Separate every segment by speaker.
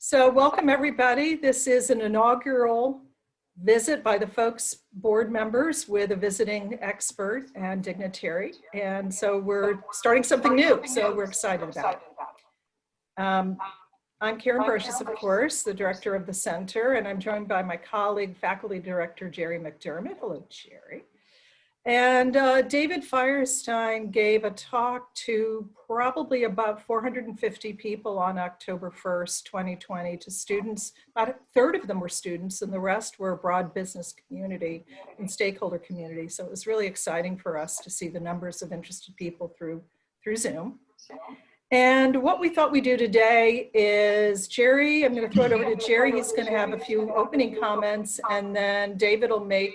Speaker 1: So welcome everybody. This is an inaugural visit by the folks board members with a visiting expert and dignitary. And so we're starting something new. So we're excited about it. I'm Karen Brocious, of course, the director of the center, and I'm joined by my colleague, faculty director, Jerry McDermott. Hello, Jerry. And David Firestein gave a talk to probably about 450 people on October 1st, 2020 to students. About a third of them were students and the rest were broad business community and stakeholder community. So it was really exciting for us to see the numbers of interested people through Zoom. And what we thought we'd do today is Jerry, I'm going to throw it over to Jerry. He's going to have a few opening comments, and then David will make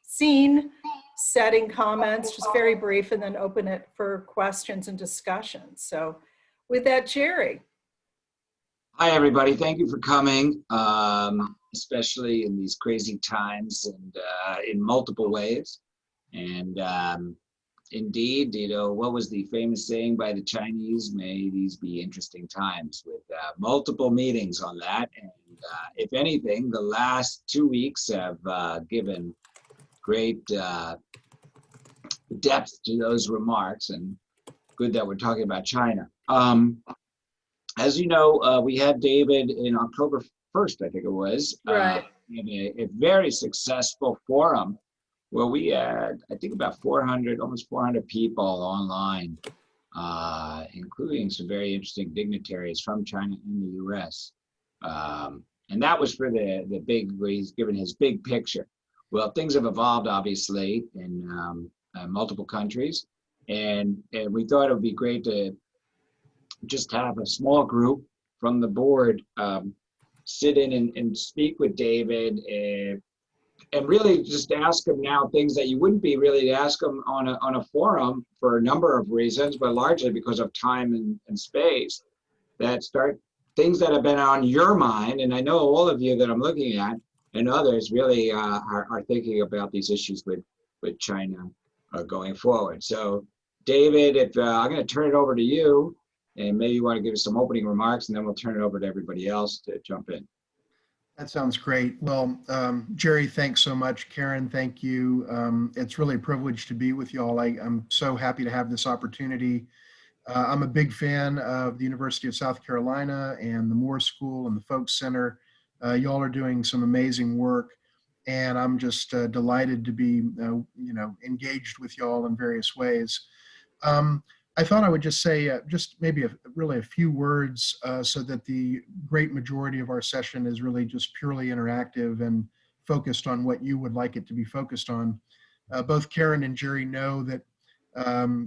Speaker 1: scene setting comments, just very brief, and then open it for questions and discussions. So with that, Jerry.
Speaker 2: Hi, everybody. Thank you for coming, especially in these crazy times and in multiple ways. And indeed, you know, what was the famous saying by the Chinese? May these be interesting times, with multiple meetings on that. And if anything, the last 2 weeks have given great depth to those remarks, and good that we're talking about China. As you know, we had David in October 1st, I think it was,
Speaker 1: right.
Speaker 2: In a very successful forum where we had, I think, about 400, almost 400 people online, including some very interesting dignitaries from China and the US. And that was for the big, where he's given his big picture. Well, things have evolved, obviously, in multiple countries. And we thought it would be great to just have a small group from the board sit in and speak with David and really just ask him now things that you wouldn't be really to ask him on a forum for a number of reasons, but largely because of time and space, that start things that have been on your mind. And I know all of you that I'm looking at and others really are thinking about these issues with China going forward. So David, if I'm going to turn it over to you, and maybe you want to give us some opening remarks, and then we'll turn it over to everybody else to jump in.
Speaker 3: That sounds great. Well, Jerry, thanks so much. Karen, thank you. It's really a privilege to be with you all. I'm so happy to have this opportunity. I'm a big fan of the University of South Carolina and the Moore School and the Folks Center. Y'all are doing some amazing work, and I'm just delighted to be, engaged with y'all in various ways. I thought I would just say just maybe really a few words so that the great majority of our session is really just purely interactive and focused on what you would like it to be focused on. Both Karen and Jerry know that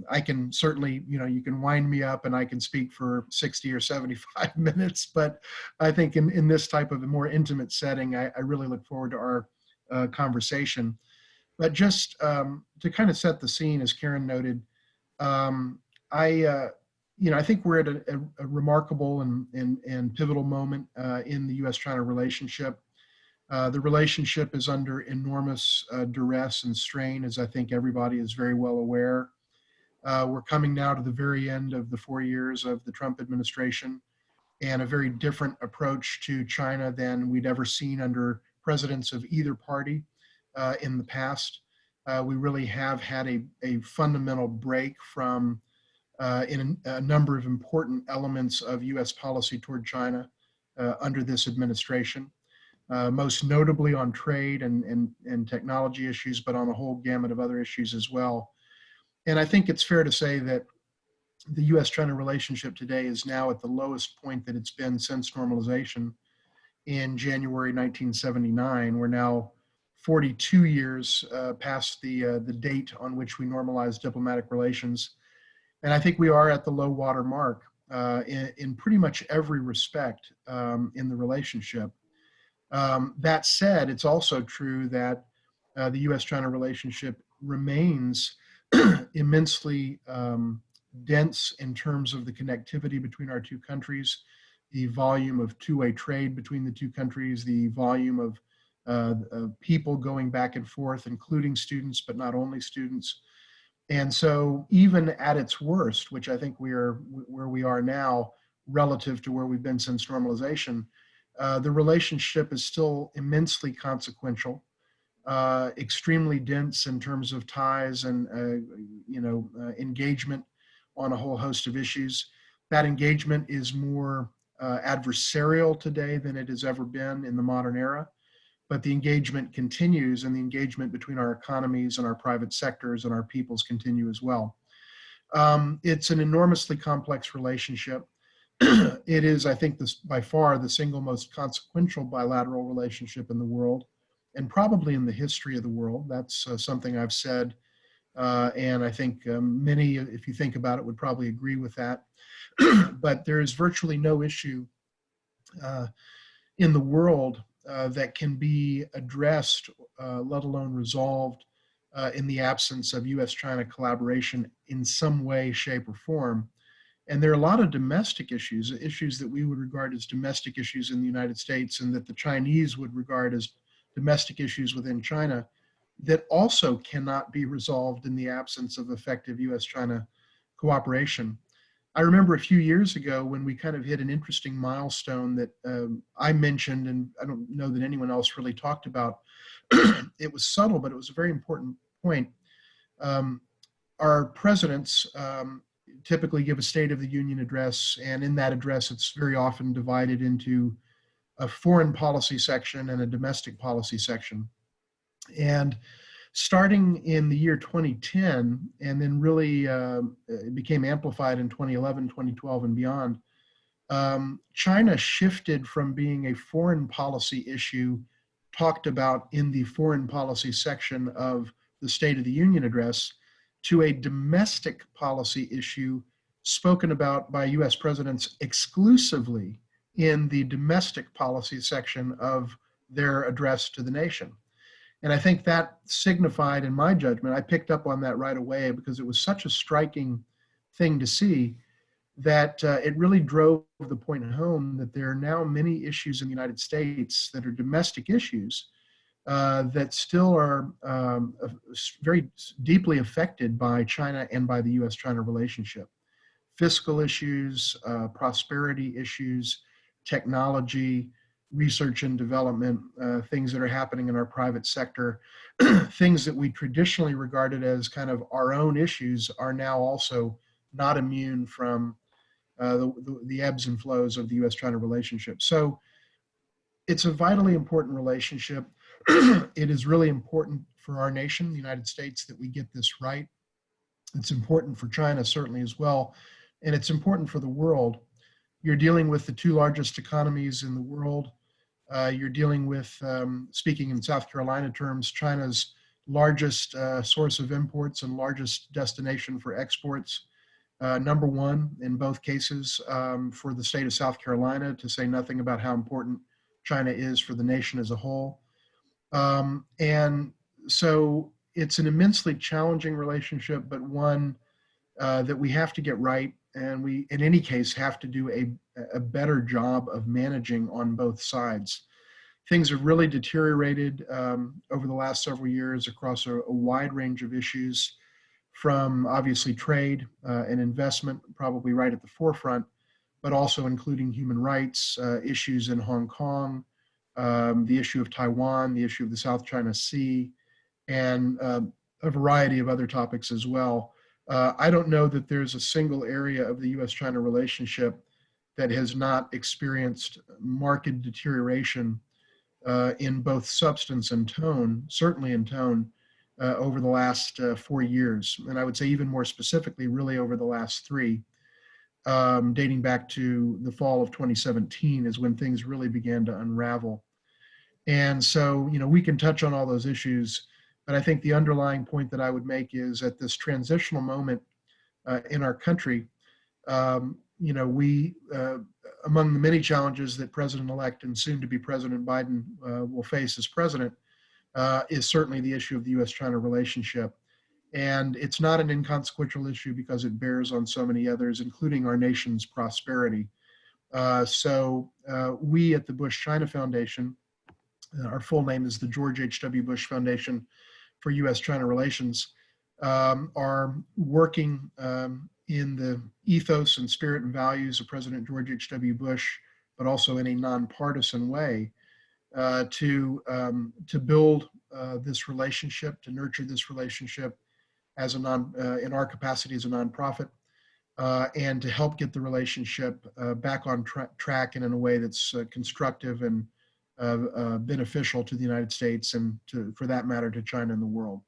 Speaker 3: I can certainly, you can wind me up and I can speak for 60 or 75 minutes, but I think in this type of a more intimate setting, I really look forward to our conversation. But just to kind of set the scene, as Karen noted, I think we're at a remarkable and pivotal moment in the U.S.-China relationship. The relationship is under enormous duress and strain, as I think everybody is very well aware. We're coming now to the very end of the 4 years of the Trump administration, and a very different approach to China than we'd ever seen under presidents of either party in the past. We really have had a fundamental break from in a number of important elements of U.S. policy toward China under this administration, most notably on trade and technology issues, but on a whole gamut of other issues as well. And I think it's fair to say that the U.S.-China relationship today is now at the lowest point that it's been since normalization in January 1979. We're now 42 years past the date on which we normalized diplomatic relations. And I think we are at the low water mark in pretty much every respect in the relationship. That said, it's also true that the U.S.-China relationship remains immensely dense in terms of the connectivity between our two countries, the volume of two-way trade between the two countries, the volume of people going back and forth, including students, but not only students. And so even at its worst, which I think we are where we are now relative to where we've been since normalization, The relationship is still immensely consequential, extremely dense in terms of ties and engagement on a whole host of issues. That engagement is more adversarial today than it has ever been in the modern era, but the engagement continues, and the engagement between our economies and our private sectors and our peoples continue as well. It's an enormously complex relationship. It is, I think, by far the single most consequential bilateral relationship in the world, and probably in the history of the world. That's something I've said, and I think many, if you think about it, would probably agree with that. But there is virtually no issue in the world that can be addressed, let alone resolved, in the absence of US-China collaboration in some way, shape, or form. And there are a lot of domestic issues, issues that we would regard as domestic issues in the United States and that the Chinese would regard as domestic issues within China, that also cannot be resolved in the absence of effective US-China cooperation. I remember a few years ago when we kind of hit an interesting milestone that I mentioned, and I don't know that anyone else really talked about. It was subtle, but it was a very important point. Our presidents typically give a State of the Union address, and in that address, it's very often divided into a foreign policy section and a domestic policy section. And starting in the year 2010, and then really it became amplified in 2011, 2012, and beyond, China shifted from being a foreign policy issue talked about in the foreign policy section of the State of the Union address to a domestic policy issue spoken about by US presidents exclusively in the domestic policy section of their address to the nation. And I think that signified, in my judgment, I picked up on that right away because it was such a striking thing to see that it really drove the point home that there are now many issues in the United States that are domestic issues that still are very deeply affected by China and by the US-China relationship. Fiscal issues, prosperity issues, technology, research and development, things that are happening in our private sector, things that we traditionally regarded as kind of our own issues are now also not immune from the ebbs and flows of the US-China relationship. So it's a vitally important relationship. It is really important for our nation, the United States, that we get this right. It's important for China, certainly, as well. And it's important for the world. You're dealing with the two largest economies in the world. You're dealing with, speaking in South Carolina terms, China's largest source of imports and largest destination for exports. Number one in both cases for the state of South Carolina, to say nothing about how important China is for the nation as a whole. And so it's an immensely challenging relationship, but one that we have to get right. And we, in any case, have to do a better job of managing on both sides. Things have really deteriorated over the last several years across a wide range of issues, from obviously trade and investment, probably right at the forefront, but also including human rights issues in Hong Kong, the issue of Taiwan, the issue of the South China Sea, and a variety of other topics as well. I don't know that there's a single area of the US-China relationship that has not experienced marked deterioration in both substance and tone, certainly in tone, over the last 4 years. And I would say even more specifically, really over the last 3, dating back to the fall of 2017 is when things really began to unravel. And so, you know, we can touch on all those issues, but I think the underlying point that I would make is at this transitional moment in our country, you know, we, among the many challenges that President-elect and soon to be President Biden will face as president, is certainly the issue of the US-China relationship. And it's not an inconsequential issue because it bears on so many others, including our nation's prosperity. So we at the Bush-China Foundation, our full name is the George H.W. Bush Foundation for US-China Relations, are working in the ethos and spirit and values of President George H.W. Bush but also in a nonpartisan way, to build this relationship, to nurture this relationship as in our capacity as a nonprofit, and to help get the relationship back on track and in a way that's constructive and beneficial to the United States and, for that matter, to China and the world.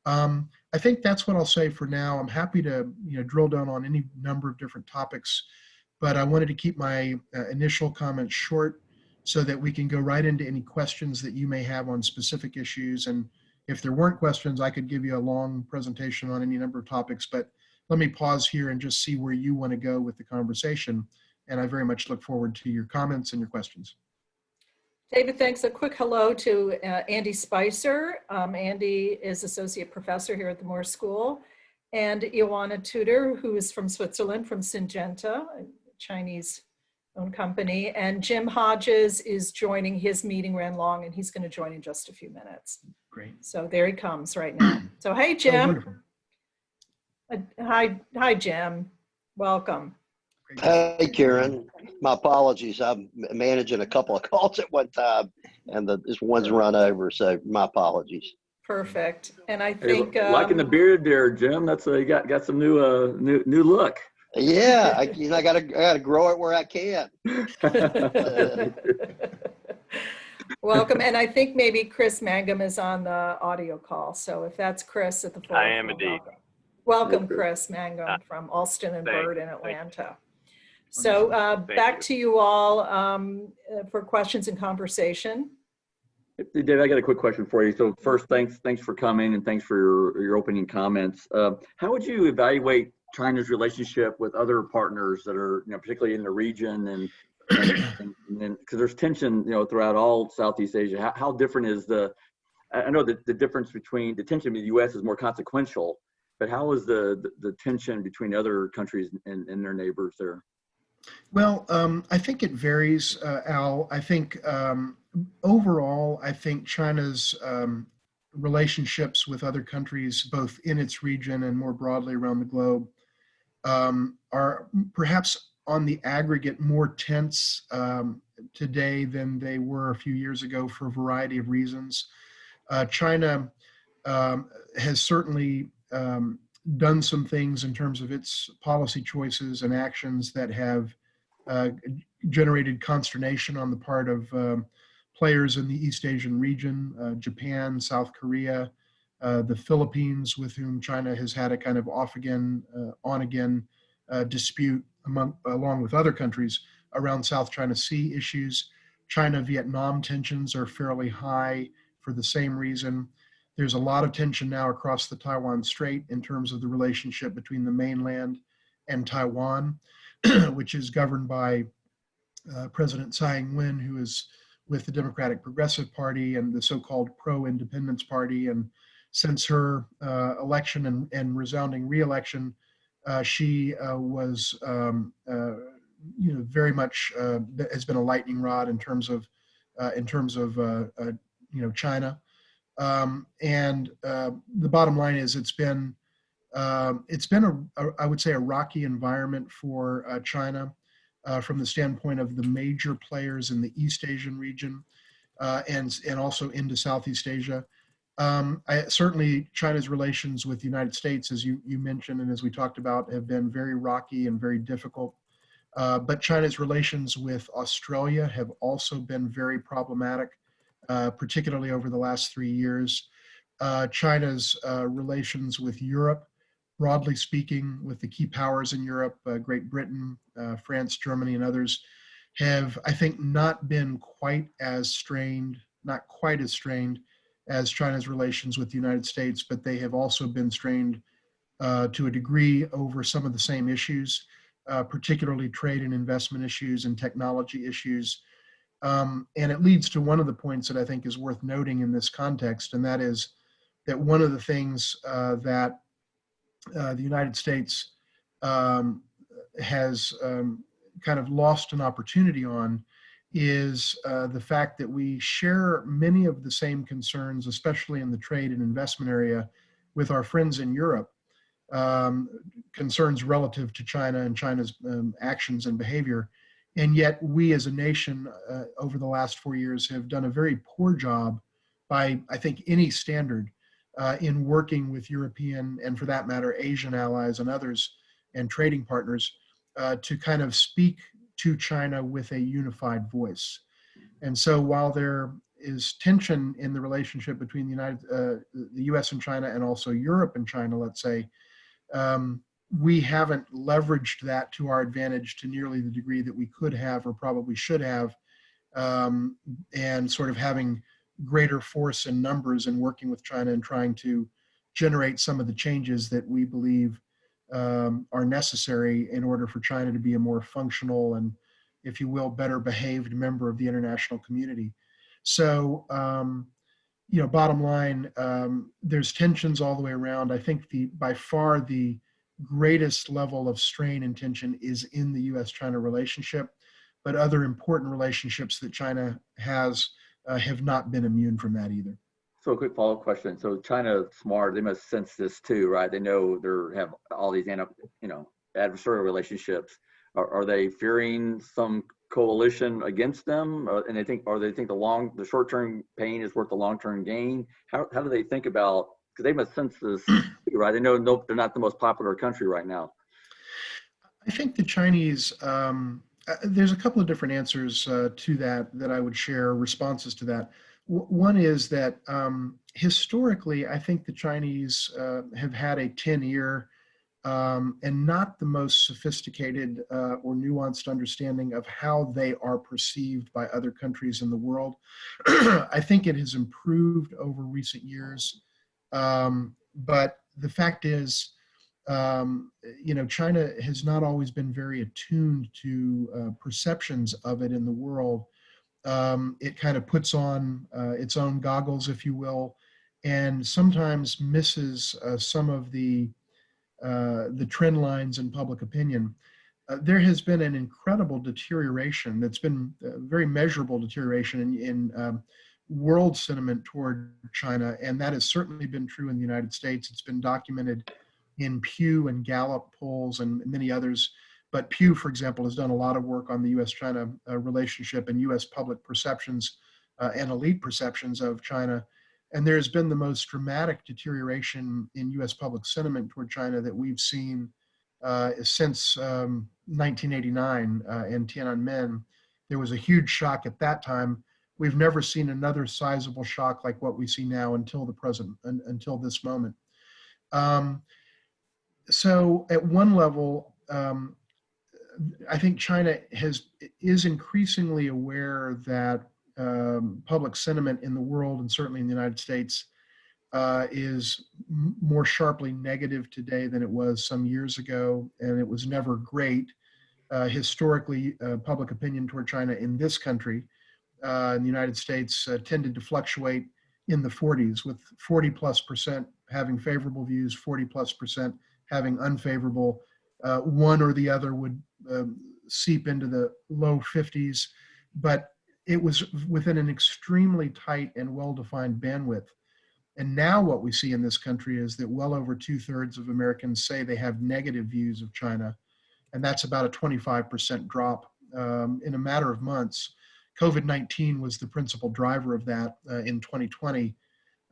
Speaker 3: I think that's what I'll say for now. I'm happy to drill down on any number of different topics, but I wanted to keep my initial comments short so that we can go right into any questions that you may have on specific issues. And if there weren't questions, I could give you a long presentation on any number of topics, but let me pause here and just see where you want to go with the conversation. And I very much look forward to your comments and your questions.
Speaker 1: David, thanks. A quick hello to Andy Spicer. Andy is associate professor here at the Moore School, and Ioana Tudor, who is from Switzerland, from Syngenta, a Chinese-owned company. And Jim Hodges is joining. His meeting ran long, and he's going to join in just a few minutes.
Speaker 3: Great.
Speaker 1: So there he comes right now. So hey, Jim.
Speaker 3: Oh,
Speaker 1: hi, Jim. Welcome.
Speaker 4: Hey, Karen. My apologies. I'm managing a couple of calls at one time, and this one's run over, so my apologies.
Speaker 1: Perfect. And I think
Speaker 5: liking the beard there, Jim. That's you got some new look.
Speaker 4: Yeah, I gotta grow it where I can.
Speaker 1: Welcome. And I think maybe Chris Mangum is on the audio call. So if that's Chris at the floor.
Speaker 6: I am indeed.
Speaker 1: Welcome, Chris Mangum from Alston and
Speaker 6: Thanks.
Speaker 1: Bird in Atlanta. So back to you all for questions and conversation.
Speaker 5: Hey, David, I got a quick question for you. So first, thanks for coming and thanks for your opening comments. How would you evaluate China's relationship with other partners that are, particularly in the region, and because there's tension, throughout all Southeast Asia? How different is I know that the difference between the tension in the U.S. is more consequential, but how is the tension between other countries and their neighbors there?
Speaker 3: Well, I think it varies, Al. I think overall, I think China's relationships with other countries, both in its region and more broadly around the globe, are perhaps on the aggregate more tense today than they were a few years ago for a variety of reasons. China has certainly done some things in terms of its policy choices and actions that have generated consternation on the part of players in the East Asian region, Japan, South Korea, the Philippines, with whom China has had a kind of off-again, on-again dispute along with other countries around South China Sea issues. China-Vietnam tensions are fairly high for the same reason. There's a lot of tension now across the Taiwan Strait in terms of the relationship between the mainland and Taiwan, which is governed by President Tsai Ing-wen, who is with the Democratic Progressive Party and the so-called pro-independence party. And since her election and resounding re-election, she was, very much has been a lightning rod in terms of China. And the bottom line is it's been I would say a rocky environment for China from the standpoint of the major players in the East Asian region and also into Southeast Asia. Certainly China's relations with the United States, as you mentioned and as we talked about, have been very rocky and very difficult. But China's relations with Australia have also been very problematic, particularly over the last 3 years. China's relations with Europe, broadly speaking, with the key powers in Europe, Great Britain, France, Germany, and others, have, I think, not been quite as strained as China's relations with the United States, but they have also been strained to a degree over some of the same issues, particularly trade and investment issues and technology issues. And it leads to one of the points that I think is worth noting in this context, and that is that one of the things that the United States has kind of lost an opportunity on is the fact that we share many of the same concerns, especially in the trade and investment area, with our friends in Europe, concerns relative to China and China's actions and behavior And yet we as a nation over the last 4 years have done a very poor job by, I think, any standard in working with European and, for that matter, Asian allies and others and trading partners to kind of speak to China with a unified voice. And so while there is tension in the relationship between the US and China, and also Europe and China, let's say, we haven't leveraged that to our advantage to nearly the degree that we could have or probably should have, and sort of having greater force and numbers in working with China and trying to generate some of the changes that we believe are necessary in order for China to be a more functional and, if you will, better behaved member of the international community. So, bottom line, there's tensions all the way around. I think by far the greatest level of strain and tension is in the US-China relationship, but other important relationships that China has have not been immune from that either.
Speaker 5: So a quick follow-up question. So China's smart, they must sense this too, right? They know they have all these adversarial relationships. Are they fearing some coalition against them? And they think the short-term pain is worth the long-term gain? How do they think about, because they must sense this too, right? They know they're not the most popular country right now.
Speaker 3: I think the Chinese, there's a couple of different answers to that I would share, responses to that. One is that historically, I think the Chinese have had a 10-year and not the most sophisticated or nuanced understanding of how they are perceived by other countries in the world. I think it has improved over recent years, but the fact is, China has not always been very attuned to perceptions of it in the world. It kind of puts on its own goggles, if you will, and sometimes misses some of the trend lines in public opinion. There has been an incredible deterioration that's been very measurable deterioration in world sentiment toward China, and that has certainly been true in the United States. It's been documented in Pew and Gallup polls and many others. But Pew, for example, has done a lot of work on the US-China relationship and US public perceptions and elite perceptions of China. And there's been the most dramatic deterioration in US public sentiment toward China that we've seen since 1989 in Tiananmen. There was a huge shock at that time. We've never seen another sizable shock like what we see now until this moment. So at one level, I think China is increasingly aware that public sentiment in the world, and certainly in the United States, is more sharply negative today than it was some years ago, and it was never great. Historically, public opinion toward China in this country, in the United States, tended to fluctuate in the 40s, with 40+% having favorable views, 40+% having unfavorable. One or the other would seep into the low 50s, but it was within an extremely tight and well-defined bandwidth. And now what we see in this country is that well over 2/3 of Americans say they have negative views of China, and that's about a 25% drop in a matter of months. COVID-19 was the principal driver of that in 2020,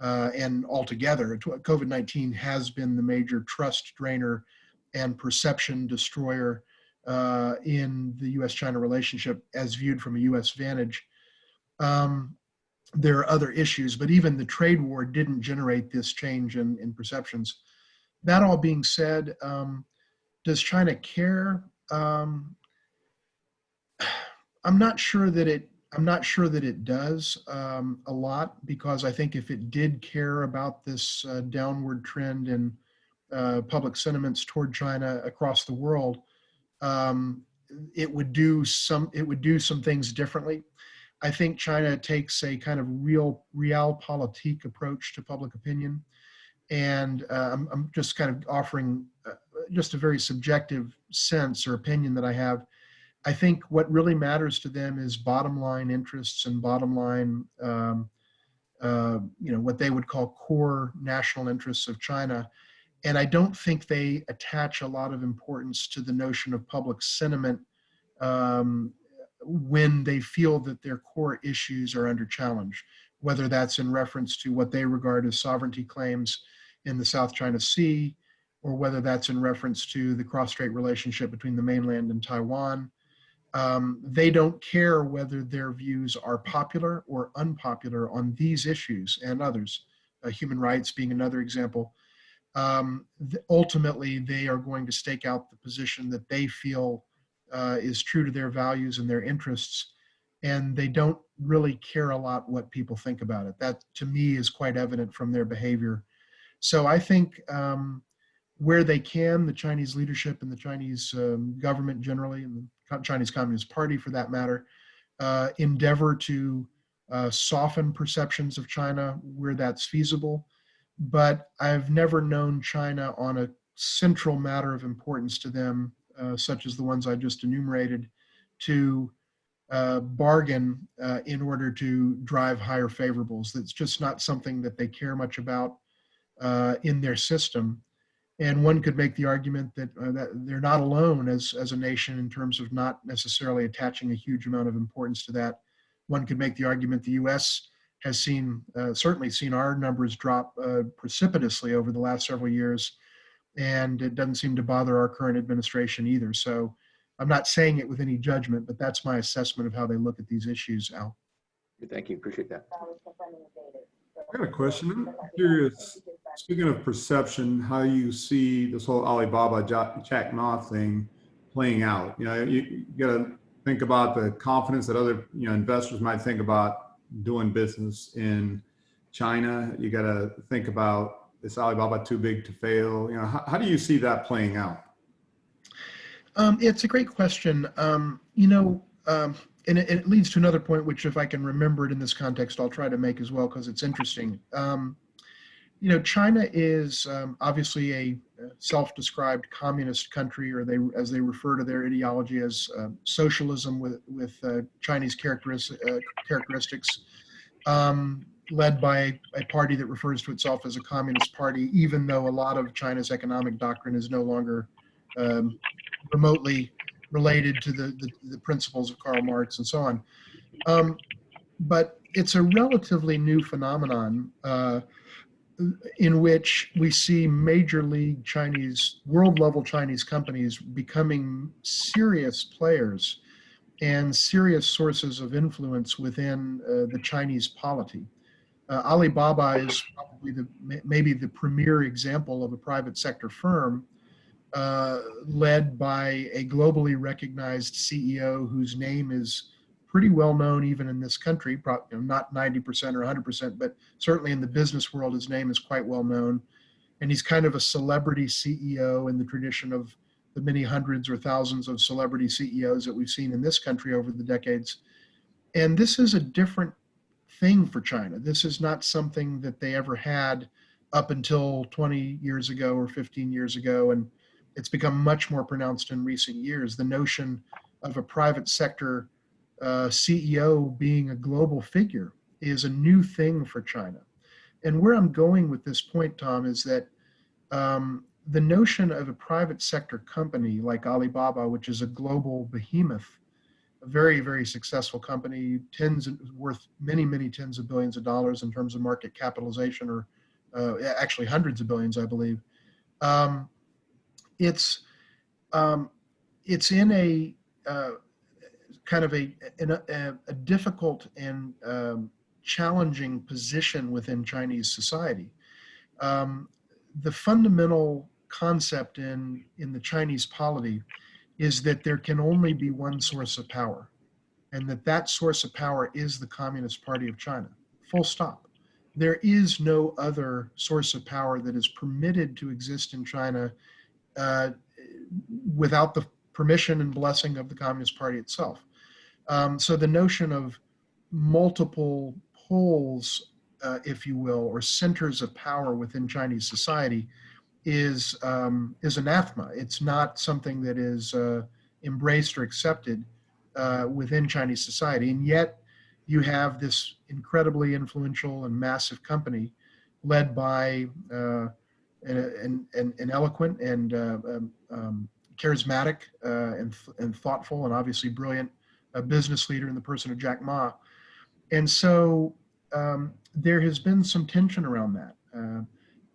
Speaker 3: and altogether, COVID-19 has been the major trust drainer and perception destroyer in the US-China relationship as viewed from a US vantage. There are other issues, but even the trade war didn't generate this change in perceptions. That all being said, does China care? I'm not sure that it does a lot, because I think if it did care about this downward trend in public sentiments toward China across the world, it would do some things differently. I think China takes a kind of realpolitik approach to public opinion, and I'm just kind of offering just a very subjective sense or opinion that I have. I think what really matters to them is bottom line interests and bottom line, what they would call core national interests of China. And I don't think they attach a lot of importance to the notion of public sentiment when they feel that their core issues are under challenge, whether that's in reference to what they regard as sovereignty claims in the South China Sea, or whether that's in reference to the cross-strait relationship between the mainland and Taiwan. They don't care whether their views are popular or unpopular on these issues and others, human rights being another example. Ultimately, they are going to stake out the position that they feel is true to their values and their interests, and they don't really care a lot what people think about it. That, to me, is quite evident from their behavior. So I think where they can, the Chinese leadership and the Chinese government generally, and the Chinese Communist Party for that matter, endeavor to soften perceptions of China where that's feasible. But I've never known China on a central matter of importance to them, such as the ones I just enumerated, to bargain in order to drive higher favorables. That's just not something that they care much about in their system. And one could make the argument that they're not alone as a nation in terms of not necessarily attaching a huge amount of importance to that. One could make the argument the U.S. has certainly seen our numbers drop precipitously over the last several years, and it doesn't seem to bother our current administration either. So I'm not saying it with any judgment, but that's my assessment of how they look at these issues, Al.
Speaker 5: Thank you. Appreciate that.
Speaker 6: I got a question. I'm curious, speaking of perception, how you see this whole Alibaba Jack Ma thing playing out. You got to think about the confidence that other investors might think about doing business in China. You got to think about, is Alibaba too big to fail? How do you see that playing out?
Speaker 3: It's a great question. And it leads to another point, which if I can remember it in this context, I'll try to make as well, because it's interesting. China is obviously a self-described communist country, or as they refer to their ideology as socialism with Chinese characteristics, led by a party that refers to itself as a communist party, even though a lot of China's economic doctrine is no longer remotely related to the principles of Karl Marx and so on. But it's a relatively new phenomenon in which we see major league Chinese, world level Chinese companies becoming serious players and serious sources of influence within the Chinese polity. Alibaba is probably maybe the premier example of a private sector firm led by a globally recognized CEO whose name is pretty well known even in this country, not 90% or 100%, but certainly in the business world, his name is quite well known. And he's kind of a celebrity CEO in the tradition of the many hundreds or thousands of celebrity CEOs that we've seen in this country over the decades. And this is a different thing for China. This is not something that they ever had up until 20 years ago or 15 years ago. And it's become much more pronounced in recent years. The notion of a private sector CEO being a global figure is a new thing for China. And where I'm going with this point, Tom, is that the notion of a private sector company like Alibaba, which is a global behemoth, a very, very successful company, worth many, many tens of billions of dollars in terms of market capitalization, or actually hundreds of billions, I believe. It's in a kind of a difficult and challenging position within Chinese society. The fundamental concept in the Chinese polity is that there can only be one source of power, and that source of power is the Communist Party of China, full stop. There is no other source of power that is permitted to exist in China without the permission and blessing of the Communist Party itself. So the notion of multiple poles, if you will, or centers of power within Chinese society is anathema. It's not something that is embraced or accepted within Chinese society. And yet you have this incredibly influential and massive company led by an eloquent and charismatic and thoughtful and obviously brilliant a business leader in the person of Jack Ma. And so there has been some tension around that.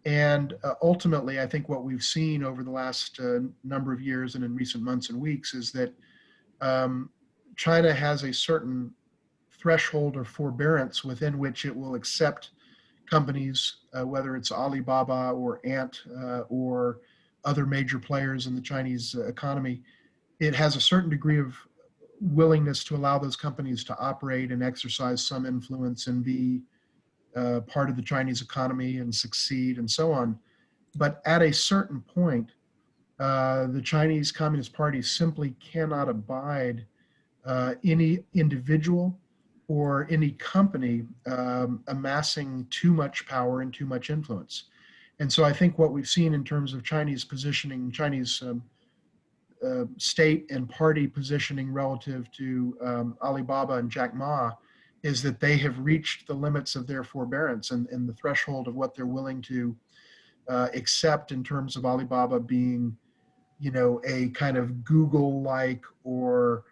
Speaker 3: And ultimately, I think what we've seen over the last number of years and in recent months and weeks is that China has a certain threshold of forbearance within which it will accept companies, whether it's Alibaba or Ant or other major players in the Chinese economy. It has a certain degree of willingness to allow those companies to operate and exercise some influence and be part of the Chinese economy and succeed and so on. But at a certain point, the Chinese Communist Party simply cannot abide any individual or any company amassing too much power and too much influence. And so I think what we've seen in terms of Chinese positioning, Chinese state and party positioning relative to Alibaba and Jack Ma is that they have reached the limits of their forbearance and the threshold of what they're willing to accept in terms of Alibaba being, you know, a kind of Google-like or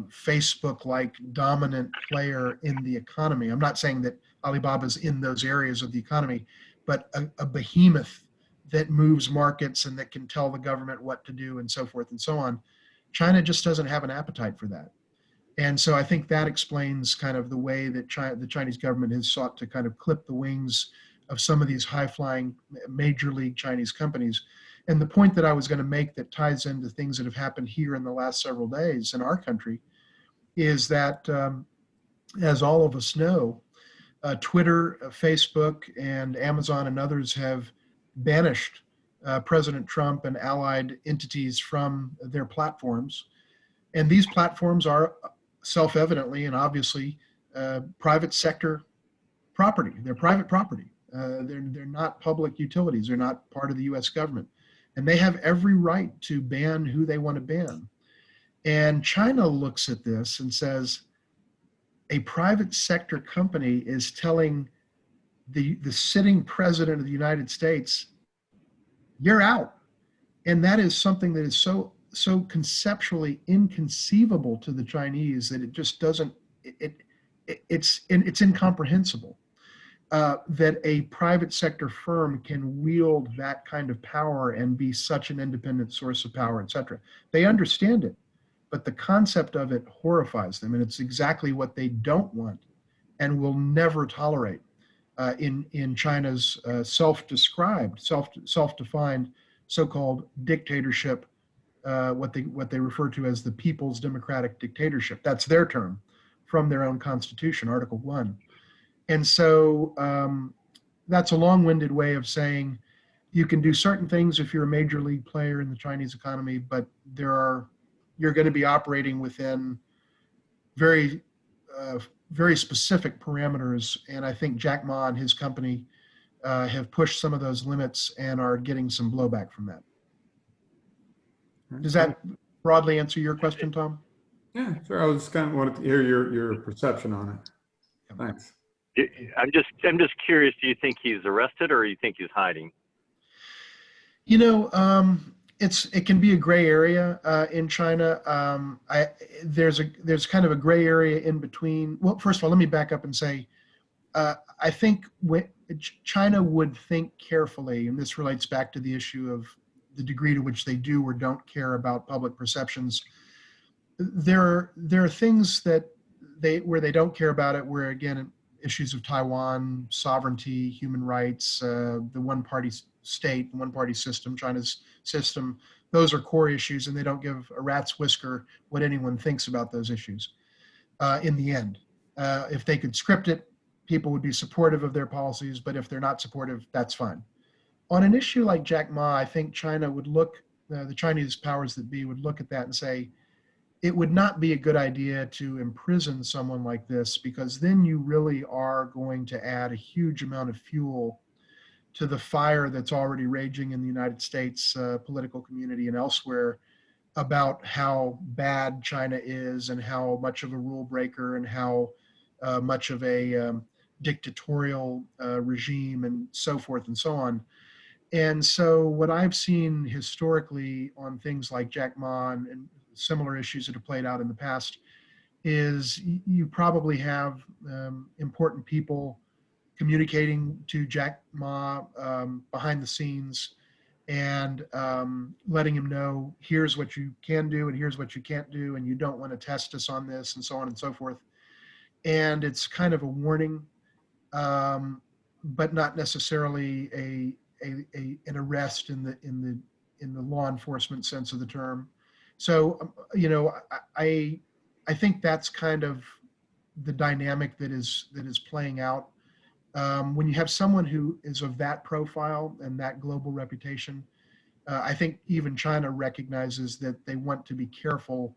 Speaker 3: Facebook-like dominant player in the economy. I'm not saying that Alibaba's in those areas of the economy, but a behemoth that moves markets and that can tell the government what to do and so forth and so on. China just doesn't have an appetite for that. And so I think that explains kind of the way that the Chinese government has sought to kind of clip the wings of some of these high-flying major league Chinese companies. And the point that I was going to make that ties into things that have happened here in the last several days in our country is that, as all of us know, Twitter, Facebook, and Amazon and others have banished President Trump and allied entities from their platforms. And these platforms are self-evidently and obviously private sector property. They're private property. They're not public utilities. They're not part of the US government. And they have every right to ban who they want to ban. And China looks at this and says, a private sector company is telling the sitting president of the United States, you're out. And that is something that is so conceptually inconceivable to the Chinese that it just doesn't, it's incomprehensible. That a private sector firm can wield that kind of power and be such an independent source of power, et cetera. They understand it, but the concept of it horrifies them, and it's exactly what they don't want and will never tolerate in China's self-described, self-defined so-called dictatorship, what they refer to as the People's Democratic Dictatorship. That's their term from their own constitution, Article 1. And so that's a long-winded way of saying you can do certain things if you're a major league player in the Chinese economy, but you're going to be operating within very specific parameters. And I think Jack Ma and his company have pushed some of those limits and are getting some blowback from that. Does that broadly answer your question, Tom?
Speaker 6: Yeah, sure. I was just kind of wanted to hear your perception on it. Thanks.
Speaker 7: I'm just curious. Do you think he's arrested, or do you think he's hiding?
Speaker 3: You know, it can be a gray area in China. There's kind of a gray area in between. Well, first of all, let me back up and say, I think China would think carefully, and this relates back to the issue of the degree to which they do or don't care about public perceptions. There are things that where they don't care about it, where again, issues of Taiwan, sovereignty, human rights, the one-party state, the one-party system, China's system, those are core issues, and they don't give a rat's whisker what anyone thinks about those issues in the end. If they could script it, people would be supportive of their policies, but if they're not supportive, that's fine. On an issue like Jack Ma, I think China would look, the Chinese powers that be would look at that and say, it would not be a good idea to imprison someone like this, because then you really are going to add a huge amount of fuel to the fire that's already raging in the United States political community and elsewhere about how bad China is and how much of a rule breaker and how much of a dictatorial regime and so forth and so on. And so what I've seen historically on things like Jack Ma and similar issues that have played out in the past, is you probably have important people communicating to Jack Ma behind the scenes and letting him know, here's what you can do and here's what you can't do, and you don't want to test us on this, and so on and so forth. And it's kind of a warning, but not necessarily an arrest in the law enforcement sense of the term. So I think that's kind of the dynamic that is playing out. When you have someone who is of that profile and that global reputation, I think even China recognizes that they want to be careful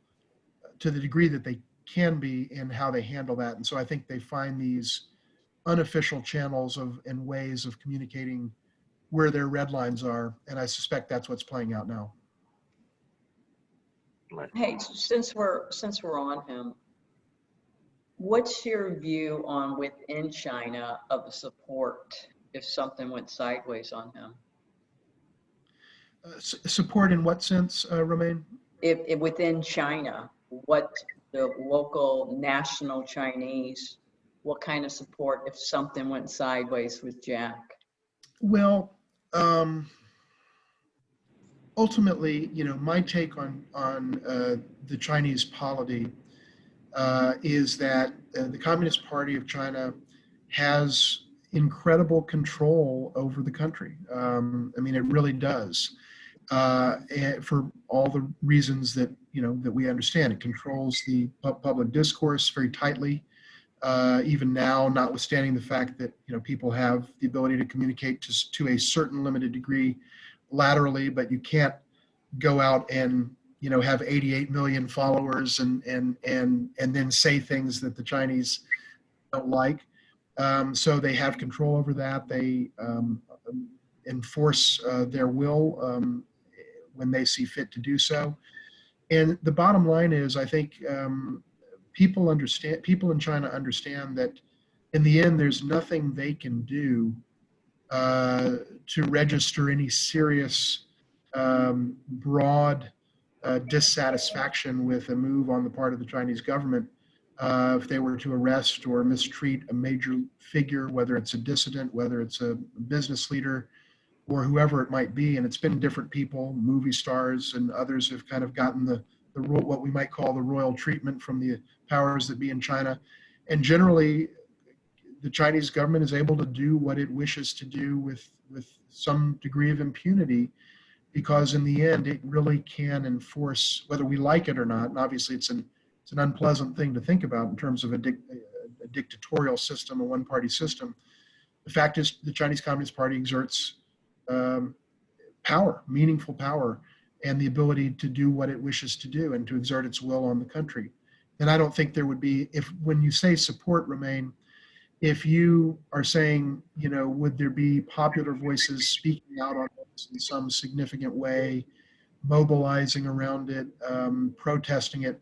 Speaker 3: to the degree that they can be in how they handle that. And so I think they find these unofficial channels and ways of communicating where their red lines are. And I suspect that's what's playing out now.
Speaker 8: Hey, since we're on him, what's your view on within China of the support if something went sideways on him?
Speaker 3: Support in what sense, Romaine?
Speaker 8: If within China, what the local national Chinese, what kind of support if something went sideways with Jack?
Speaker 3: Well, ultimately, my take on the Chinese polity is that the Communist Party of China has incredible control over the country. I mean, it really does. And for all the reasons that that we understand, it controls the public discourse very tightly. Even now, notwithstanding the fact that people have the ability to communicate to a certain limited degree laterally, but you can't go out and have 88 million followers and then say things that the Chinese don't like. So they have control over that. They enforce their will when they see fit to do so. And the bottom line is, I think people in China understand that in the end, there's nothing they can do to register any serious broad dissatisfaction with a move on the part of the Chinese government if they were to arrest or mistreat a major figure, whether it's a dissident, whether it's a business leader, or whoever it might be. And it's been different people, movie stars and others have kind of gotten the what we might call the royal treatment from the powers that be in China. And generally, the Chinese government is able to do what it wishes to do with some degree of impunity, because in the end, it really can enforce, whether we like it or not. And obviously, it's an unpleasant thing to think about in terms of a dictatorial system, a one-party system. The fact is, the Chinese Communist Party exerts power, meaningful power, and the ability to do what it wishes to do and to exert its will on the country. And I don't think there would be, when you say support, Romaine, if you are saying, would there be popular voices speaking out on this in some significant way, mobilizing around it, protesting it?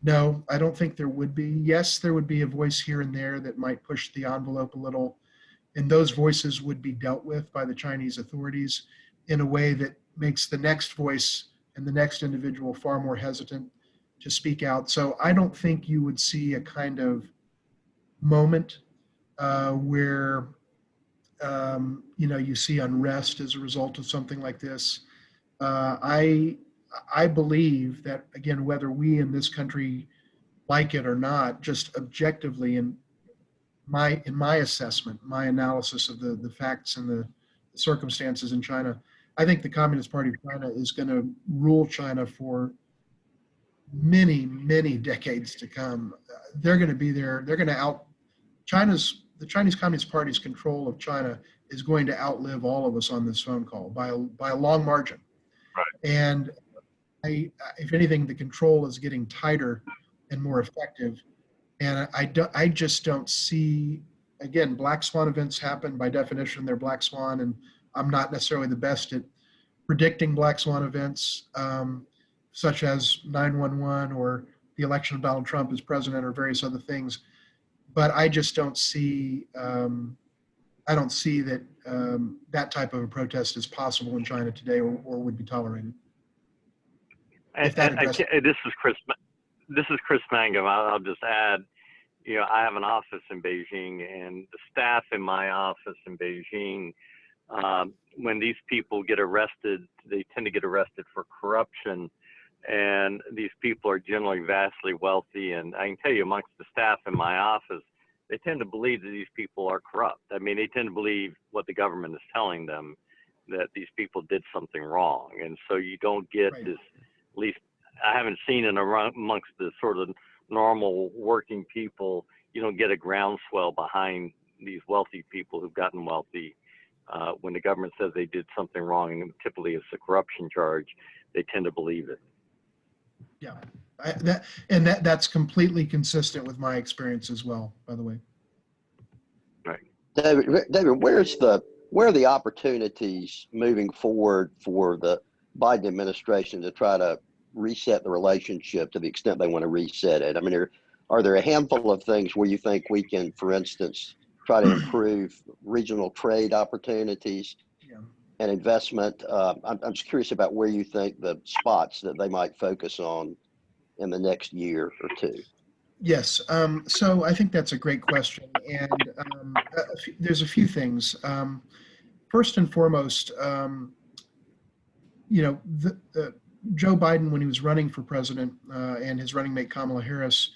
Speaker 3: No, I don't think there would be. Yes, there would be a voice here and there that might push the envelope a little, and those voices would be dealt with by the Chinese authorities in a way that makes the next voice and the next individual far more hesitant to speak out. So I don't think you would see a kind of moment where you see unrest as a result of something like this. I believe that, again, whether we in this country like it or not, just objectively in my assessment, my analysis of the facts and the circumstances in China, I think the Communist Party of China is going to rule China for many, many decades to come. They're going to be there. They're going to the Chinese Communist Party's control of China is going to outlive all of us on this phone call by a long margin.
Speaker 7: Right.
Speaker 3: And if anything, the control is getting tighter and more effective. And I just don't see, again, black swan events happen. By definition, they're black swan, and I'm not necessarily the best at predicting black swan events, such as 9/11 or the election of Donald Trump as president or various other things. But I just don't see, I don't see that that type of a protest is possible in China today or would be tolerated.
Speaker 7: And,
Speaker 3: If that
Speaker 7: and I
Speaker 3: addresses.
Speaker 7: can't, this is Chris Mangum. I'll just add, I have an office in Beijing, and the staff in my office in Beijing, when these people get arrested, they tend to get arrested for corruption. And these people are generally vastly wealthy. And I can tell you, amongst the staff in my office, they tend to believe that these people are corrupt. I mean, they tend to believe what the government is telling them, that these people did something wrong. And so you don't get
Speaker 3: Right.
Speaker 7: this, at least I haven't seen it amongst the sort of normal working people, you don't get a groundswell behind these wealthy people who've gotten wealthy. When the government says they did something wrong, and typically it's a corruption charge, they tend to believe it.
Speaker 3: Yeah, that's completely consistent with my experience as well, by the way.
Speaker 7: Right.
Speaker 4: David, where are the opportunities moving forward for the Biden administration to try to reset the relationship to the extent they want to reset it? I mean, are there a handful of things where you think we can, for instance, try to improve regional trade opportunities
Speaker 3: Yeah.
Speaker 4: and investment? I'm just curious about where you think the spots that they might focus on in the next year or two.
Speaker 3: Yes. So I think that's a great question. And there's a few things. First and foremost, Joe Biden, when he was running for president, and his running mate Kamala Harris,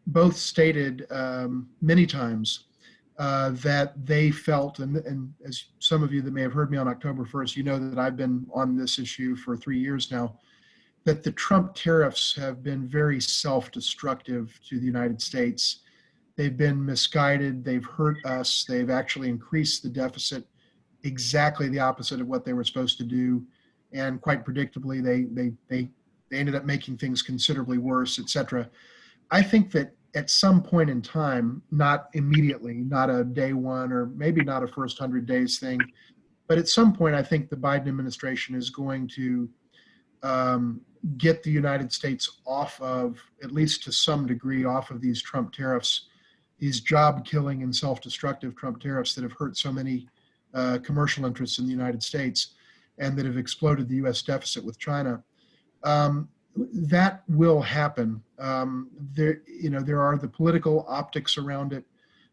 Speaker 3: both stated many times that they felt, and as some of you that may have heard me on October 1st, you know that I've been on this issue for 3 years now, that the Trump tariffs have been very self-destructive to the United States. They've been misguided. They've hurt us. They've actually increased the deficit exactly the opposite of what they were supposed to do. And quite predictably, they ended up making things considerably worse, et cetera. I think that at some point in time, not immediately, not a day one, or maybe not a first 100 days thing, but at some point, I think the Biden administration is going to get the United States off of, at least to some degree, off of these Trump tariffs, these job-killing and self-destructive Trump tariffs that have hurt so many commercial interests in the United States and that have exploded the U.S. deficit with China. That will happen. There are the political optics around it,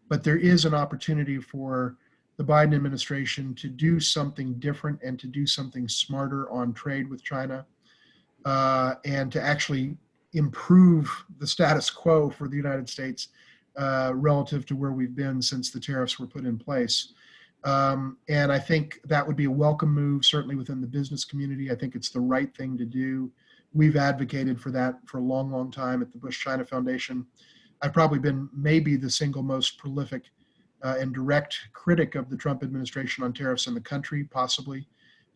Speaker 3: but there is an opportunity for the Biden administration to do something different and to do something smarter on trade with China, and to actually improve the status quo for the United States relative to where we've been since the tariffs were put in place. And I think that would be a welcome move, certainly within the business community. I think it's the right thing to do. We've advocated for that for a long, long time at the Bush-China Foundation. I've probably been maybe the single most prolific and direct critic of the Trump administration on tariffs in the country, possibly.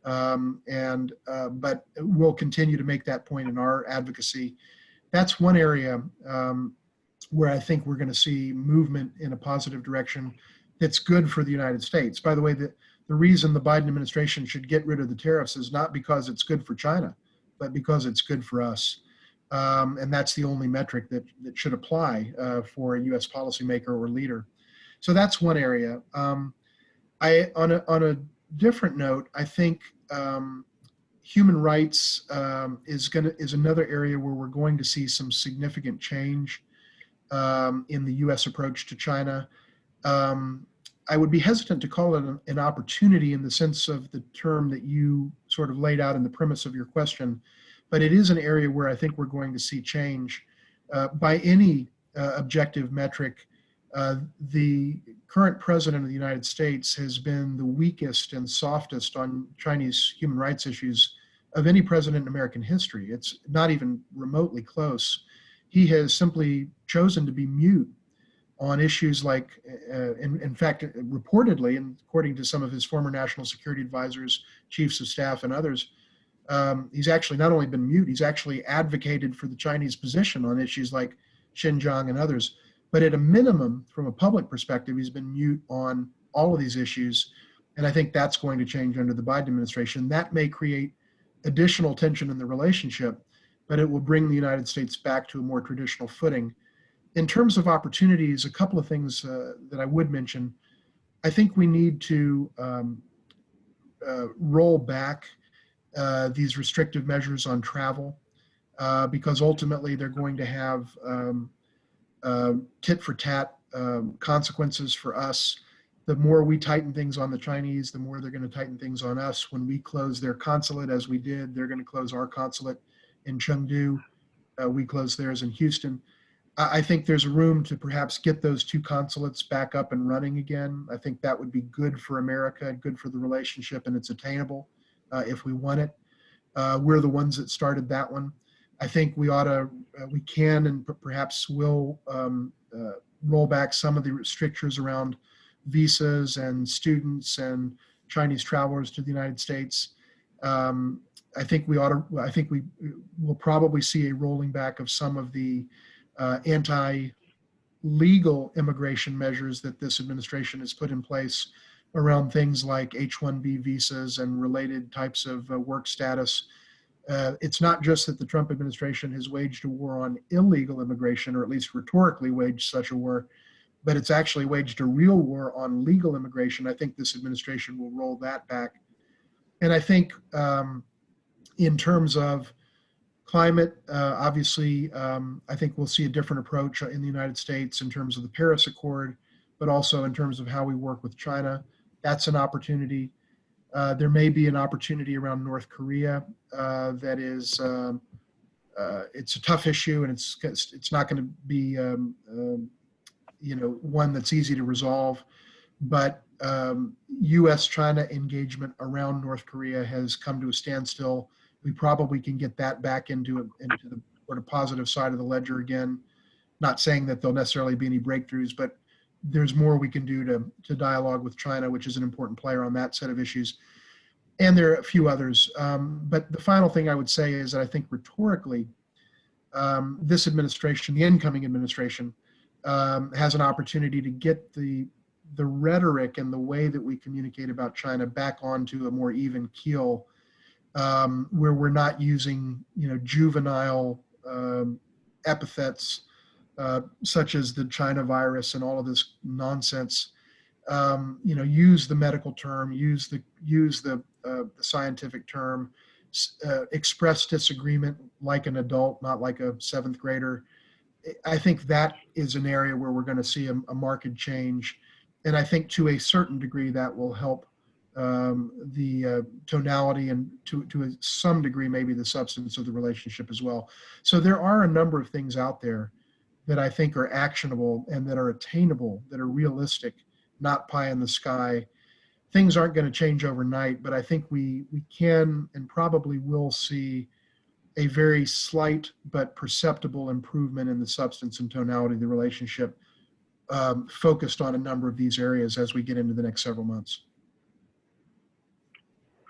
Speaker 3: But we'll continue to make that point in our advocacy. That's one area where I think we're going to see movement in a positive direction that's good for the United States. By the way, the reason the Biden administration should get rid of the tariffs is not because it's good for China, but because it's good for us. And that's the only metric that should apply for a U.S. policymaker or leader. So that's one area. On a different note, I think human rights is another area where we're going to see some significant change in the U.S. approach to China. I would be hesitant to call it an opportunity in the sense of the term that you sort of laid out in the premise of your question, but it is an area where I think we're going to see change. By any objective metric, the current president of the United States has been the weakest and softest on Chinese human rights issues of any president in American history. It's not even remotely close. He has simply chosen to be mute on issues like, in fact, reportedly, and according to some of his former national security advisors, chiefs of staff, and others, he's actually not only been mute, he's actually advocated for the Chinese position on issues like Xinjiang and others. But at a minimum, from a public perspective, he's been mute on all of these issues. And I think that's going to change under the Biden administration. That may create additional tension in the relationship, but it will bring the United States back to a more traditional footing. In terms of opportunities, a couple of things that I would mention. I think we need to roll back these restrictive measures on travel. because ultimately they're going to have tit for tat consequences for us. The more we tighten things on the Chinese, the more they're going to tighten things on us. When we close their consulate, as we did, they're going to close our consulate in Chengdu. We closed theirs in Houston. I think there's room to perhaps get those two consulates back up and running again. I think that would be good for America, good for the relationship, and it's attainable if we want it. We're the ones that started that one. I think we can and perhaps will roll back some of the restrictions around visas and students and Chinese travelers to the United States. I think we will probably see a rolling back of some of the anti-legal immigration measures that this administration has put in place around things like H-1B visas and related types of work status. It's not just that the Trump administration has waged a war on illegal immigration, or at least rhetorically waged such a war, but it's actually waged a real war on legal immigration. I think this administration will roll that back. And I think in terms of climate, obviously, I think we'll see a different approach in the United States in terms of the Paris Accord, but also in terms of how we work with China. That's an opportunity. There may be an opportunity around North Korea that is, it's a tough issue, and it's not going to be, one that's easy to resolve. But U.S.-China engagement around North Korea has come to a standstill. We probably can get that back into the sort of positive side of the ledger again. Not saying that there'll necessarily be any breakthroughs, but there's more we can do to dialogue with China, which is an important player on that set of issues. And there are a few others. But the final thing I would say is that I think rhetorically, this administration, the incoming administration, has an opportunity to get the rhetoric and the way that we communicate about China back onto a more even keel, where we're not using, juvenile epithets such as the China virus and all of this nonsense. Use the medical term, use the scientific term, express disagreement like an adult, not like a seventh grader. I think that is an area where we're going to see a marked change. And I think to a certain degree that will help the tonality and to some degree maybe the substance of the relationship as well. So there are a number of things out there that I think are actionable and that are attainable, that are realistic, not pie in the sky. Things aren't going to change overnight, but I think we can and probably will see a very slight but perceptible improvement in the substance and tonality of the relationship, focused on a number of these areas as we get into the next several months.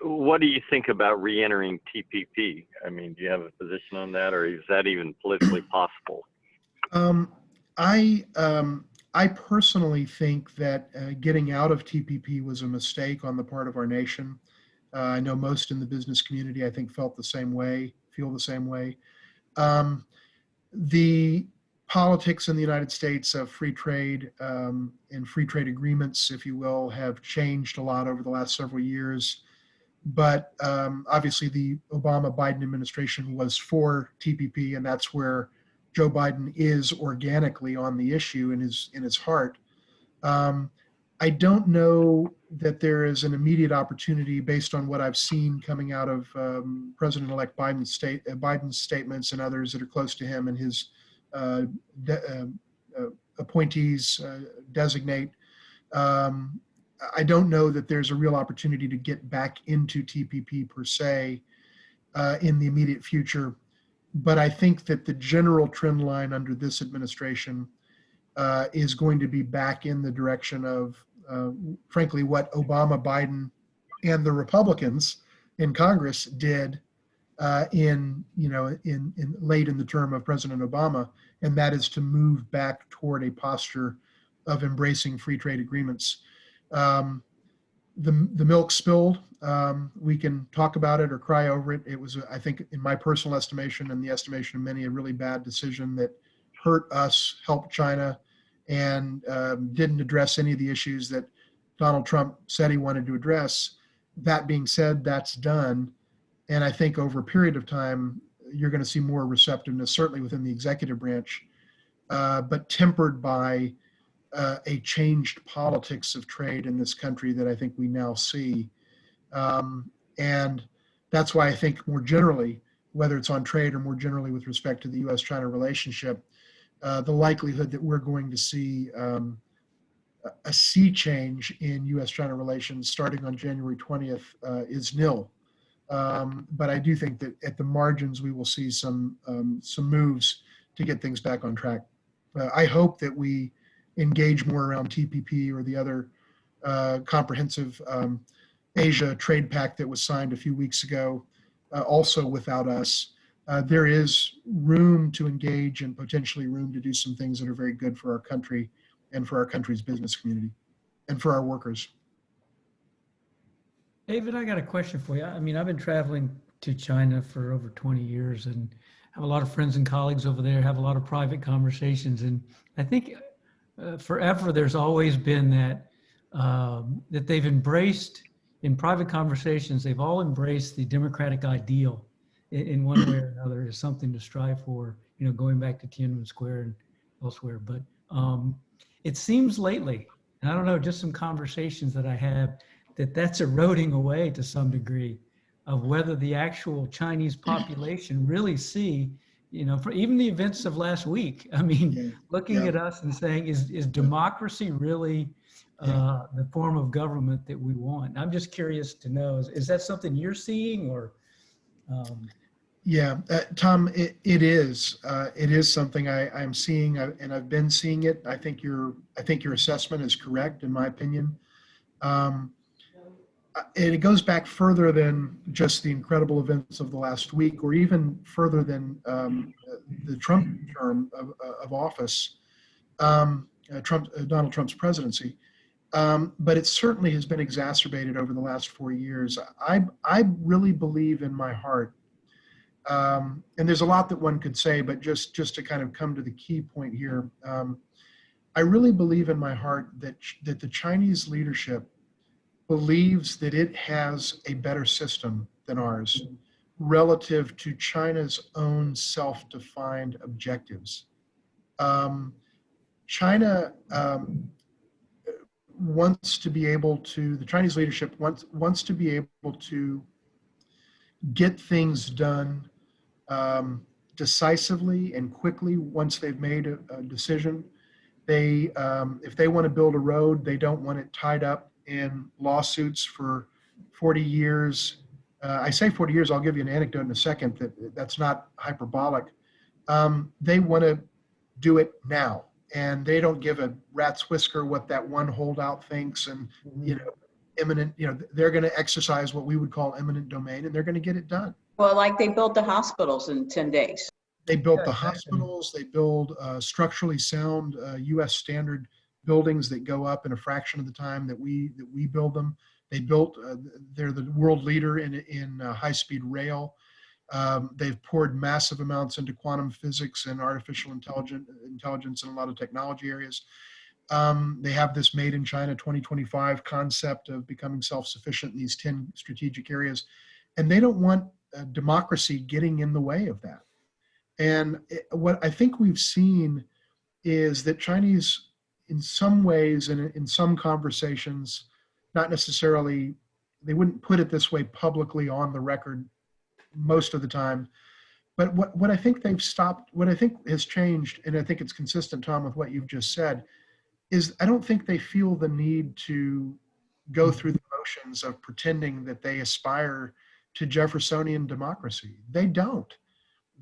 Speaker 7: What do you think about re-entering TPP? I mean, do you have a position on that, or is that even politically possible?
Speaker 3: I personally think that getting out of TPP was a mistake on the part of our nation. I know most in the business community, I think, feel the same way. The politics in the United States of free trade and free trade agreements, if you will, have changed a lot over the last several years. But obviously the Obama-Biden administration was for TPP, and that's where Joe Biden is organically on the issue in his heart. I don't know that there is an immediate opportunity based on what I've seen coming out of President-elect Biden's statements and others that are close to him and his appointees designate. I don't know that there's a real opportunity to get back into TPP per se in the immediate future. But I think that the general trend line under this administration is going to be back in the direction of, frankly, what Obama, Biden, and the Republicans in Congress did in late in the term of President Obama, and that is to move back toward a posture of embracing free trade agreements. The milk spilled. We can talk about it or cry over it. It was, I think, in my personal estimation and the estimation of many, a really bad decision that hurt us, helped China, and didn't address any of the issues that Donald Trump said he wanted to address. That being said, that's done. And I think over a period of time, you're going to see more receptiveness, certainly within the executive branch, but tempered by a changed politics of trade in this country that I think we now see. And that's why I think more generally, whether it's on trade or more generally with respect to the U.S.-China relationship, the likelihood that we're going to see a sea change in U.S.-China relations starting on January 20th is nil. But I do think that at the margins, we will see some moves to get things back on track. I hope that we engage more around TPP or the other comprehensive Asia trade pact that was signed a few weeks ago, also without us. There is room to engage and potentially room to do some things that are very good for our country and for our country's business community and for our workers.
Speaker 9: David, I got a question for you. I mean, I've been traveling to China for over 20 years and have a lot of friends and colleagues over there, have a lot of private conversations. And I think forever there's always been that, that they've embraced, in private conversations, they've all embraced the democratic ideal in one way or another as something to strive for, you know, going back to Tiananmen Square and elsewhere. But it seems lately, and I don't know, just some conversations that I have, that's eroding away to some degree of whether the actual Chinese population really see, you know, for even the events of last week. I mean, looking at us and saying, is democracy really the form of government that we want? I'm just curious to know, is that something you're seeing or?
Speaker 3: Yeah, Tom, it is something I'm seeing, and I've been seeing it. I think your assessment is correct, in my opinion. And it goes back further than just the incredible events of the last week, or even further than the Trump term of office, Donald Trump's presidency. But it certainly has been exacerbated over the last 4 years. I really believe in my heart, and there's a lot that one could say, but just to kind of come to the key point here, I really believe in my heart that the Chinese leadership believes that it has a better system than ours relative to China's own self-defined objectives. China wants to be able to, the Chinese leadership wants to be able to get things done decisively and quickly once they've made a decision. They, if they want to build a road, they don't want it tied up in lawsuits for 40 years. I say 40 years, I'll give you an anecdote in a second that's not hyperbolic. They want to do it now, and they don't give a rat's whisker what that one holdout thinks, and they're going to exercise what we would call eminent domain, and they're going to get it done.
Speaker 8: Well, like they built the hospitals in 10 days.
Speaker 3: They built the hospitals, they build structurally sound US standard buildings that go up in a fraction of the time that we build them. They built, they're the world leader in high-speed rail. They've poured massive amounts into quantum physics and artificial intelligence in a lot of technology areas. They have this made in China 2025 concept of becoming self-sufficient in these 10 strategic areas. And they don't want democracy getting in the way of that. And what I think we've seen is that Chinese, in some ways and in some conversations, not necessarily, they wouldn't put it this way publicly on the record most of the time, but what I think they've stopped, what I think has changed, and I think it's consistent, Tom, with what you've just said, is I don't think they feel the need to go through the motions of pretending that they aspire to Jeffersonian democracy. They don't.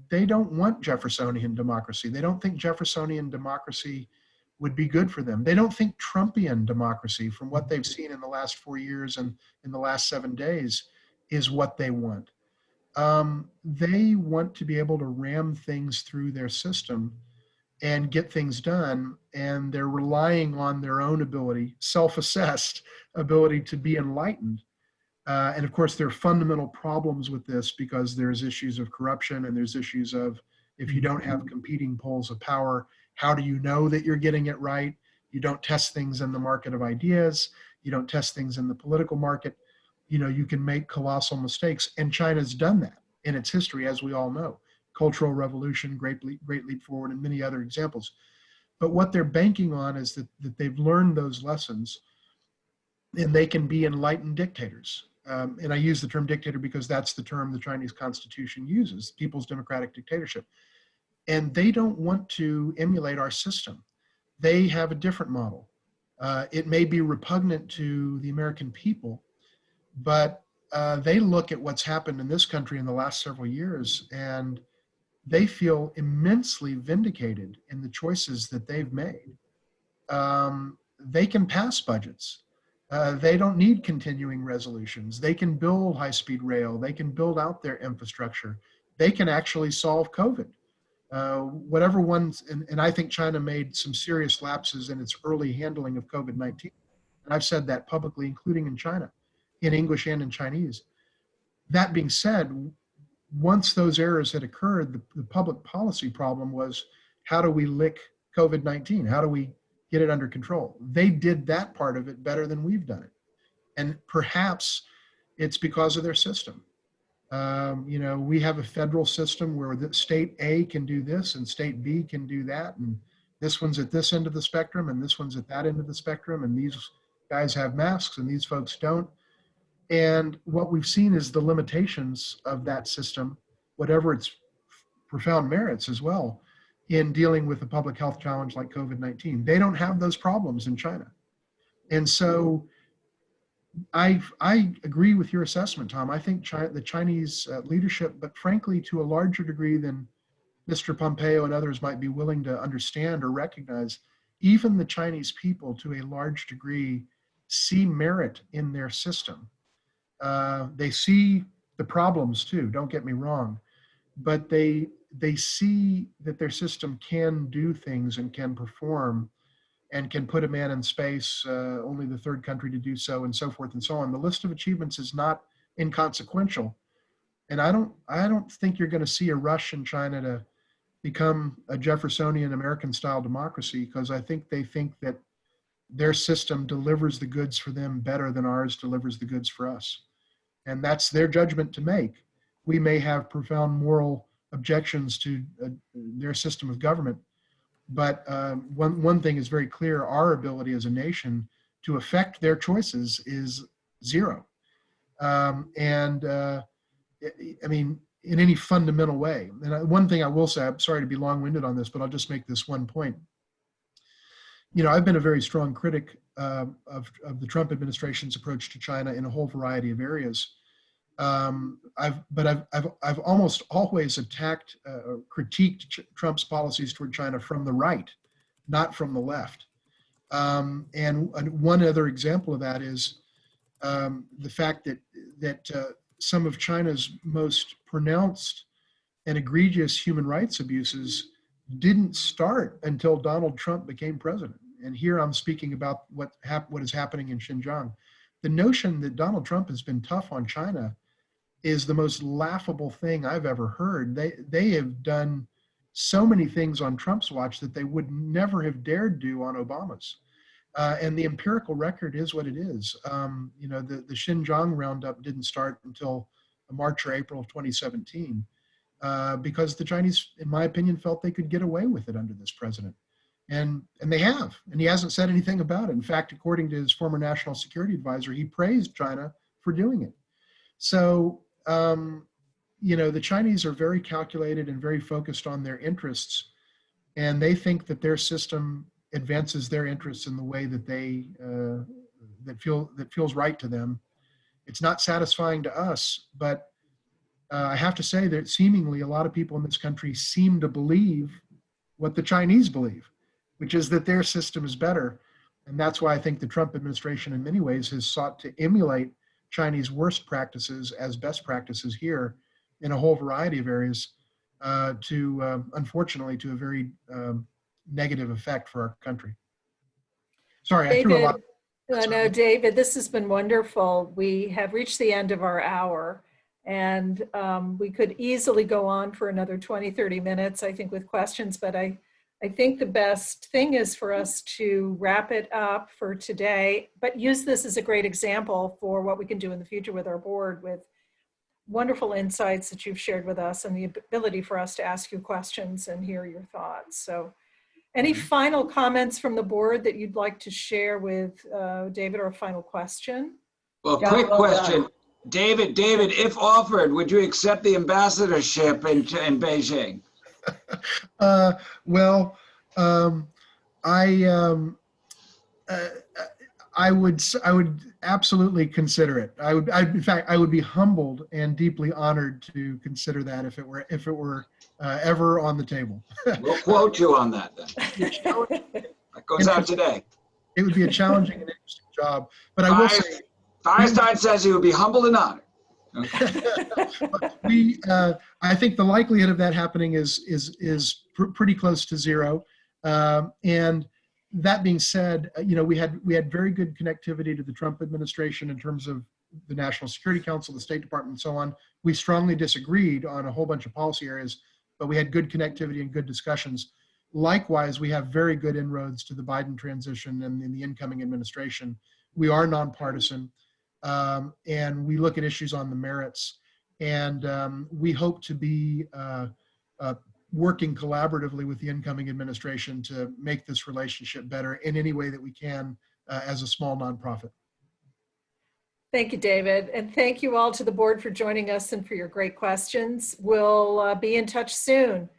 Speaker 3: They don't want Jeffersonian democracy. They don't think Jeffersonian democracy would be good for them. They don't think Trumpian democracy, from what they've seen in the last 4 years and in the last 7 days, is what they want. They want to be able to ram things through their system and get things done, and they're relying on their own ability, self-assessed ability, to be enlightened. And of course, there are fundamental problems with this because there's issues of corruption, and there's issues of, if you don't have competing poles of power, how do you know that you're getting it right? You don't test things in the market of ideas. You don't test things in the political market. You know, you can make colossal mistakes, and China's done that in its history, as we all know. Cultural Revolution, Great Leap Forward, and many other examples. But what they're banking on is that they've learned those lessons and they can be enlightened dictators. And I use the term dictator because that's the term the Chinese Constitution uses, people's democratic dictatorship. And they don't want to emulate our system. They have a different model. It may be repugnant to the American people, but they look at what's happened in this country in the last several years, and they feel immensely vindicated in the choices that they've made. They can pass budgets. They don't need continuing resolutions. They can build high-speed rail. They can build out their infrastructure. They can actually solve COVID. Whatever ones, and I think China made some serious lapses in its early handling of COVID-19. And I've said that publicly, including in China, in English and in Chinese. That being said, once those errors had occurred, the public policy problem was, how do we lick COVID-19? How do we get it under control? They did that part of it better than we've done it. And perhaps it's because of their system. We have a federal system where the state A can do this and state B can do that. And this one's at this end of the spectrum and this one's at that end of the spectrum. And these guys have masks and these folks don't. And what we've seen is the limitations of that system, whatever its profound merits as well, in dealing with a public health challenge like COVID-19. They don't have those problems in China. And so I agree with your assessment, Tom. I think the Chinese leadership, but frankly, to a larger degree than Mr. Pompeo and others might be willing to understand or recognize, even the Chinese people, to a large degree, see merit in their system. They see the problems too, don't get me wrong, but they see that their system can do things and can perform and can put a man in space, only the third country to do so, and so forth and so on. The list of achievements is not inconsequential. And I don't think you're going to see a rush in China to become a Jeffersonian American style democracy, because I think they think that their system delivers the goods for them better than ours delivers the goods for us. And that's their judgment to make. We may have profound moral objections to their system of government, but one thing is very clear: our ability as a nation to affect their choices is zero. I mean, in any fundamental way. And one thing I will say, I'm sorry to be long-winded on this, but I'll just make this one point. I've been a very strong critic of the Trump administration's approach to China in a whole variety of areas. I've almost always attacked, critiqued Trump's policies toward China from the right, not from the left. And one other example of that is the fact that some of China's most pronounced and egregious human rights abuses didn't start until Donald Trump became president. And here I'm speaking about what is happening in Xinjiang. The notion that Donald Trump has been tough on China is the most laughable thing I've ever heard. They have done so many things on Trump's watch that they would never have dared do on Obama's. And the empirical record is what it is. The Xinjiang roundup didn't start until March or April of 2017 because the Chinese, in my opinion, felt they could get away with it under this president. And they have, and he hasn't said anything about it. In fact, according to his former national security advisor, he praised China for doing it. So, the Chinese are very calculated and very focused on their interests, and they think that their system advances their interests in the way that that feels right to them. It's not satisfying to us, but I have to say that seemingly a lot of people in this country seem to believe what the Chinese believe, which is that their system is better. And that's why I think the Trump administration in many ways has sought to emulate Chinese worst practices as best practices here in a whole variety of areas unfortunately, to a very negative effect for our country. Sorry, I threw a lot.
Speaker 1: No, David, this has been wonderful. We have reached the end of our hour, and we could easily go on for another 20, 30 minutes, I think, with questions, but I think the best thing is for us to wrap it up for today, but use this as a great example for what we can do in the future with our board, with wonderful insights that you've shared with us and the ability for us to ask you questions and hear your thoughts. So any final comments from the board that you'd like to share with David, or a final question?
Speaker 2: Well,
Speaker 8: Job
Speaker 2: quick
Speaker 8: well
Speaker 2: question.
Speaker 8: done.
Speaker 2: David, if offered, would you accept the ambassadorship in Beijing?
Speaker 3: Well, I I would absolutely consider it. In fact, I would be humbled and deeply honored to consider that if it were ever on the table.
Speaker 2: We'll quote you on that then. That goes out today.
Speaker 3: It would be a challenging and interesting job, but I will say,
Speaker 2: Firestein says he would be humbled and honored. Okay.
Speaker 3: I think the likelihood of that happening is pretty close to zero. And that being said, we had very good connectivity to the Trump administration in terms of the National Security Council, the State Department, and so on. We strongly disagreed on a whole bunch of policy areas, but we had good connectivity and good discussions. Likewise, we have very good inroads to the Biden transition and in the incoming administration. We are nonpartisan, and we look at issues on the merits. And we hope to be working collaboratively with the incoming administration to make this relationship better in any way that we can as a small nonprofit.
Speaker 1: Thank you, David. And thank you all to the board for joining us and for your great questions. We'll be in touch soon.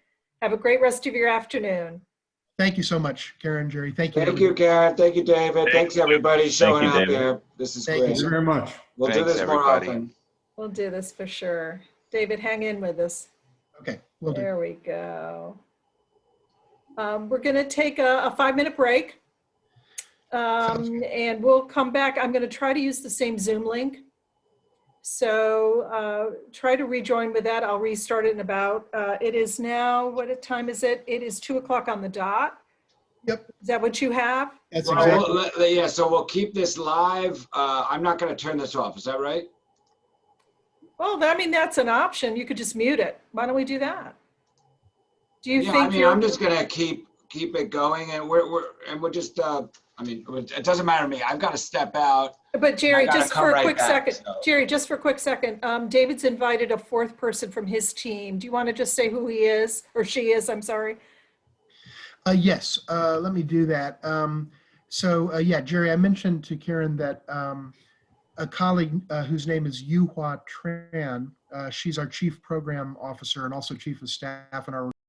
Speaker 1: Have a great rest of your afternoon.
Speaker 3: Thank you so much, Karen, Jerry. Thank you.
Speaker 2: Thank you, Karen. Thank you, David. Thanks, everybody, showing up
Speaker 10: David.
Speaker 2: here. This is
Speaker 3: Thank
Speaker 2: great.
Speaker 3: you,
Speaker 6: Thank you very much.
Speaker 2: We'll do
Speaker 10: Thanks,
Speaker 2: this more
Speaker 10: everybody.
Speaker 2: often.
Speaker 1: We'll do this for sure. David, hang in with us.
Speaker 3: Okay, will do.
Speaker 1: There we go. We're going to take a 5-minute break. And we'll come back. I'm going to try to use the same Zoom link. So try to rejoin with that. I'll restart it in about, it is now, what time is it? It is 2 o'clock on the dot.
Speaker 3: Yep.
Speaker 1: Is that what you have?
Speaker 3: That's
Speaker 2: Well,
Speaker 3: exactly.
Speaker 2: yeah, so we'll keep this live. I'm not going to turn this off. Is that right?
Speaker 1: Well, I mean, that's an option. You could just mute it. Why don't we do that? Do you
Speaker 2: Yeah,
Speaker 1: think
Speaker 2: I mean, I'm just going to keep it going, and we're just, I mean, it doesn't matter to me. I've got to step out.
Speaker 1: But Jerry,
Speaker 2: I gotta
Speaker 1: just
Speaker 2: come
Speaker 1: for a
Speaker 2: right
Speaker 1: quick
Speaker 2: back,
Speaker 1: second,
Speaker 2: so.
Speaker 1: Jerry, just for a quick second, David's invited a 4th person from his team. Do you want to just say who he is, or she is, I'm sorry?
Speaker 3: Yes, let me do that. Yeah, Jerry, I mentioned to Karen that a colleague whose name is Yuhua Tran, she's our Chief Program Officer and also Chief of Staff in our